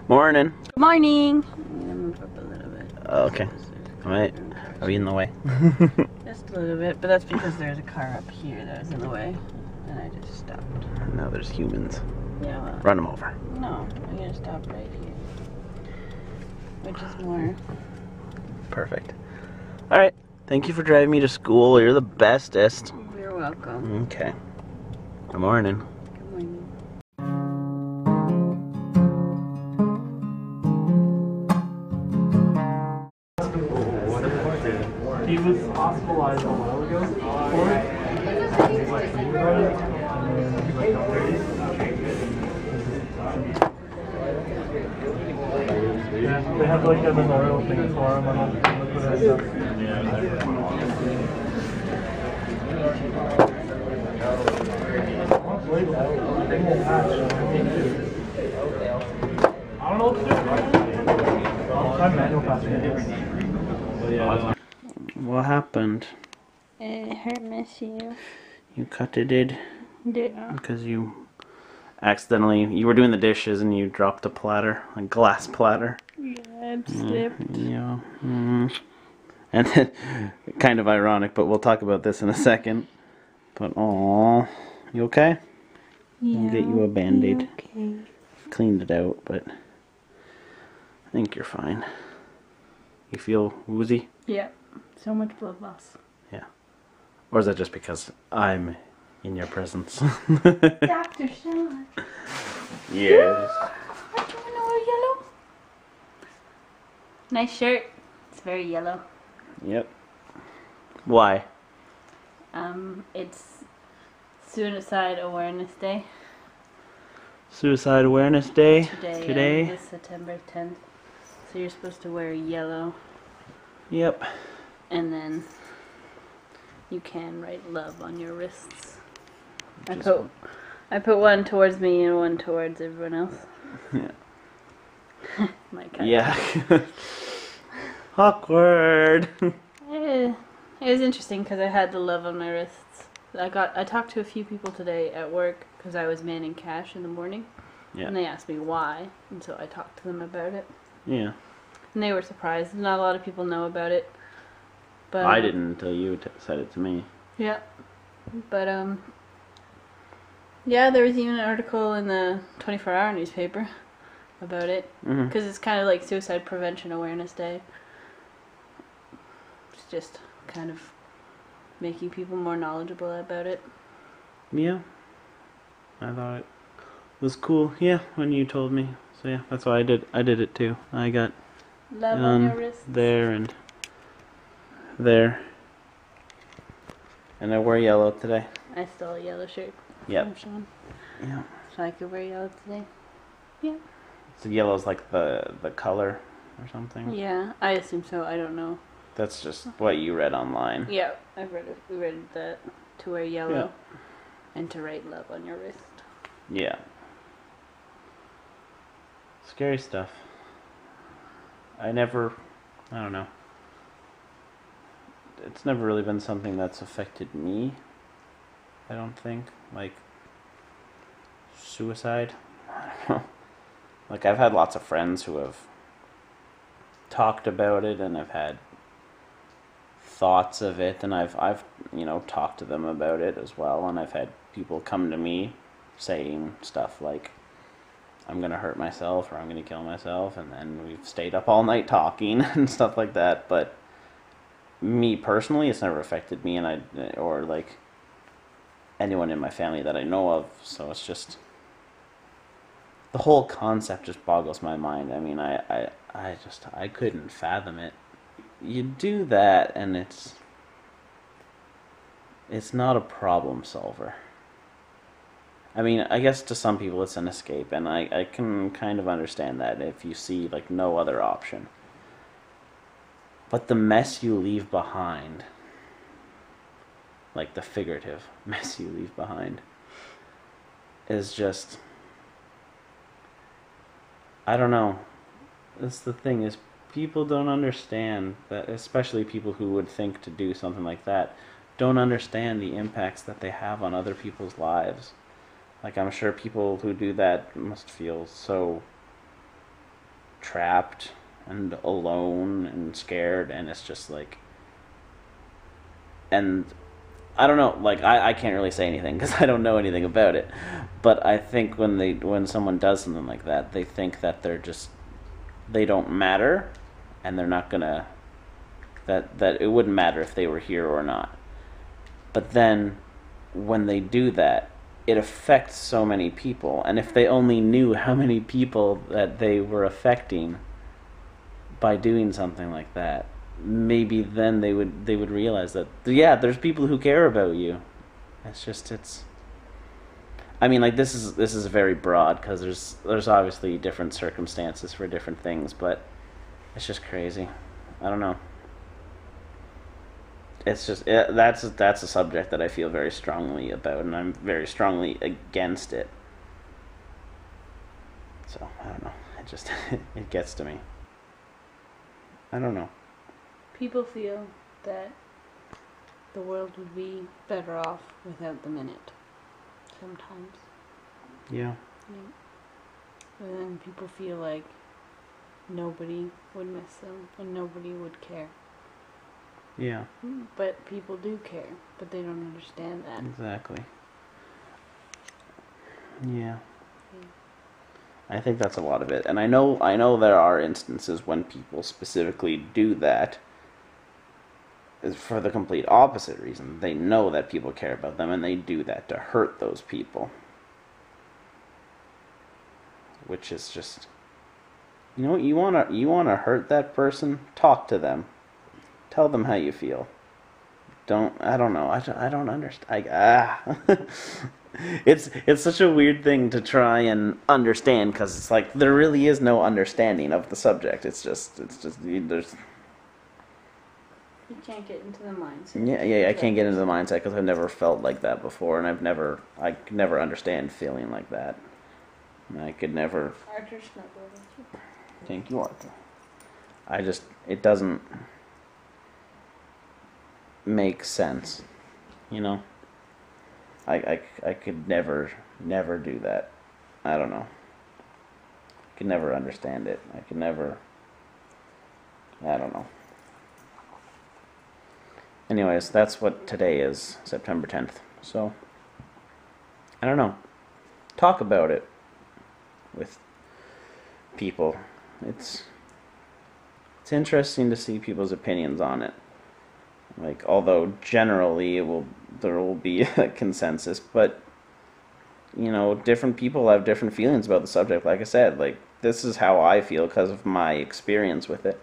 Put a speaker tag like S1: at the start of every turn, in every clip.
S1: Morning.
S2: Good morning. I'm gonna move up a little bit.
S1: Okay. Alright. Are we in the way?
S2: Just a little bit, but that's because there's a car up here that was in the way, and I just stopped.
S1: Now there's humans.
S2: Yeah, well,
S1: Run them over.
S2: no, I'm gonna stop right here. Which is more...
S1: Perfect. Alright. Thank you for driving me to school. You're the bestest.
S2: You're welcome.
S1: Okay. Good morning.
S2: Good morning.
S3: He was hospitalized a while ago for it. He was like thinking about it, and then he was like upgraded. Yeah, they have like a memorial thing for him on the and stuff. I don't know what to do. I'll try manual passing. Yeah.
S1: What happened?
S2: It hurt miss you.
S1: You cut it
S2: Yeah.
S1: because you you were doing the dishes and you dropped a platter, a glass platter.
S2: Yeah, it slipped.
S1: Yeah. And then, kind of ironic, but we'll talk about this in a second. But oh, you okay?
S2: Yeah.
S1: I'll get you a Band-Aid.
S2: Okay.
S1: Cleaned it out, but I think you're fine. You feel woozy?
S2: Yeah. So much blood loss.
S1: Yeah. Or is that just because I'm in your presence?
S2: Dr. Sean.
S1: Yes.
S2: What's going on, yellow? Nice shirt. It's very yellow.
S1: Yep. Why?
S2: It's Suicide Awareness Day.
S1: Suicide Awareness Day
S2: Today. It's September 10th. So you're supposed to wear yellow.
S1: Yep.
S2: And then you can write love on your wrists. I put one towards me and one towards everyone else.
S1: Yeah.
S2: My cat.
S1: Yeah. Awkward.
S2: It was interesting because I had the love on my wrists. I talked to a few people today at work because I was manning cash in the morning.
S1: Yeah.
S2: And they asked me why, and so I talked to them about it.
S1: Yeah.
S2: And they were surprised. Not a lot of people know about it. But
S1: I didn't until you said it to me.
S2: Yeah. But yeah, there was even an article in the 24-hour newspaper about it. Because it's kind of like Suicide Prevention Awareness Day. It's just kind of making people more knowledgeable about it.
S1: Yeah. I thought it was cool. Yeah, when you told me. So yeah, that's why I did it too. I got
S2: Love on your wrists.
S1: there and there. And I wore yellow today.
S2: I stole a yellow shirt.
S1: Yep.
S2: From Sean.
S1: Yeah.
S2: So I could wear yellow today. Yeah.
S1: So yellow's like the color or something?
S2: Yeah, I assume so. I don't know.
S1: That's just what you read online.
S2: Yeah, I read it. We read that to wear yellow and to write love on your wrist.
S1: Yeah. Scary stuff. I don't know. It's never really been something that's affected me. I don't think. Like, suicide. I don't know. Like, I've had lots of friends who have talked about it, and I've had thoughts of it, and I've talked to them about it as well, and I've had people come to me saying stuff like, I'm gonna hurt myself or I'm gonna kill myself, and then we've stayed up all night talking and stuff like that. But me personally, it's never affected me, and or like anyone in my family that I know of. So it's just the whole concept just boggles my mind. I mean, I couldn't fathom it. You do that, and it's not a problem solver. I mean, I guess to some people it's an escape, and I can kind of understand that if you see, like, no other option. But the mess you leave behind, like the figurative mess you leave behind, is just... I don't know. That's the thing, is people don't understand that, especially people who would think to do something like that, don't understand the impacts that they have on other people's lives. Like, I'm sure people who do that must feel so trapped and alone and scared, and it's just like, and I don't know, like I can't really say anything because I don't know anything about it, but I think when someone does something like that, they think that they don't matter, and they're not gonna, that it wouldn't matter if they were here or not. But then when they do that, it affects so many people, and if they only knew how many people that they were affecting by doing something like that, maybe then they would realize that, yeah, there's people who care about you. It's I mean, like, this is very broad because there's obviously different circumstances for different things, but it's just crazy. I don't know. It's just that's a subject that I feel very strongly about, and I'm very strongly against it. So I don't know. It just it gets to me. I don't know.
S2: People feel that the world would be better off without them in it. Sometimes.
S1: Yeah.
S2: And then people feel like nobody would miss them and nobody would care.
S1: Yeah.
S2: But people do care, but they don't understand that.
S1: Exactly. Yeah. I think that's a lot of it. And I know there are instances when people specifically do that is for the complete opposite reason. They know that people care about them and they do that to hurt those people. Which is just, you know, you wanna hurt that person? Talk to them. Tell them how you feel. I don't know. I don't understand. It's such a weird thing to try and understand, because it's like there really is no understanding of the subject. It's just there's.
S2: You can't get into the mindset.
S1: Yeah. I can't get into the mindset because I've never felt like that before, and I could never understand feeling like that. And I could never.
S2: Arthur snuggled with you.
S1: Thank you, Arthur. It doesn't make sense, you know. I could never do that. I don't know. I could never understand it. I don't know. Anyways, that's what today is, September 10th. So, I don't know. Talk about it with people. It's interesting to see people's opinions on it. Like, although generally there will be a consensus, but you know, different people have different feelings about the subject. Like I said, like, this is how I feel because of my experience with it.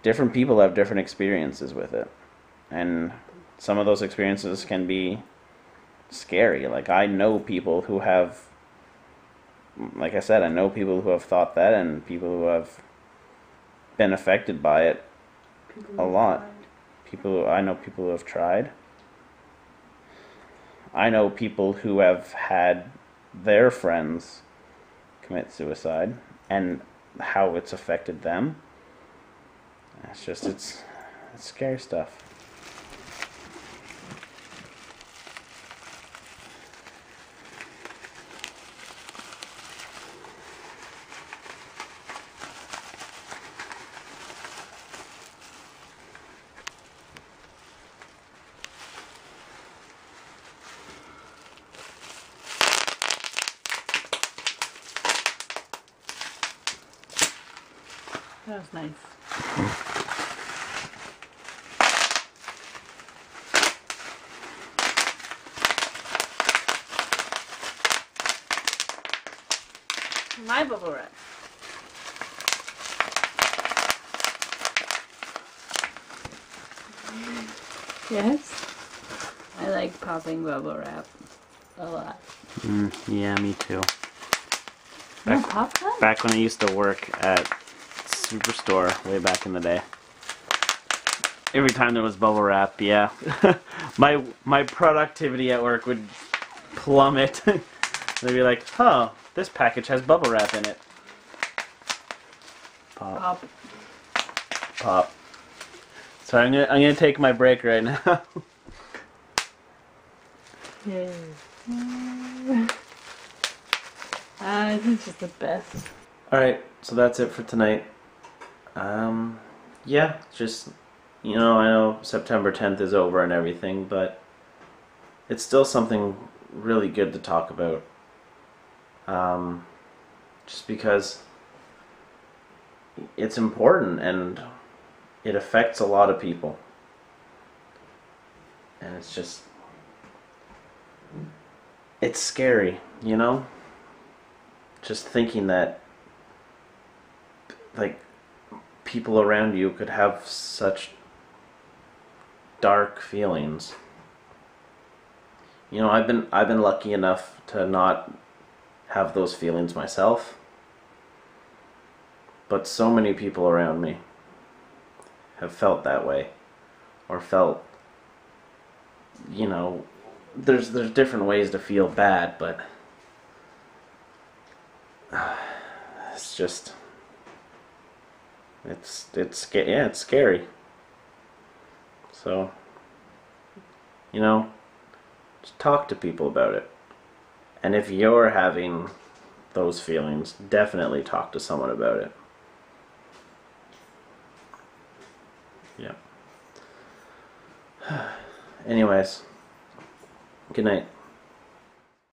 S1: Different people have different experiences with it, and some of those experiences can be scary. Like, I know people who have, like I said, I know people who have thought that, and people who have been affected by it a lot. I know people who have tried. I know people who have had their friends commit suicide and how it's affected them. It's scary stuff.
S2: That was nice. My bubble wrap. Yes? I like popping bubble wrap a lot.
S1: Yeah, me too.
S2: You don't pop that?
S1: Back when I used to work at Superstore way back in the day. Every time there was bubble wrap, yeah. my productivity at work would plummet. They'd be like, "Oh, this package has bubble wrap in it." Pop. Pop. So I'm gonna take my break right now.
S2: Yeah. This is just the best.
S1: Alright, so that's it for tonight. Yeah, just, I know September 10th is over and everything, but it's still something really good to talk about. Just because it's important and it affects a lot of people. And it's just, it's scary, Just thinking that, like, people around you could have such dark feelings. I've been lucky enough to not have those feelings myself, but so many people around me have felt that way, or felt, there's different ways to feel bad, but it's just, it's scary. So, just talk to people about it. And if you're having those feelings, definitely talk to someone about it. Yeah. Anyways, good night.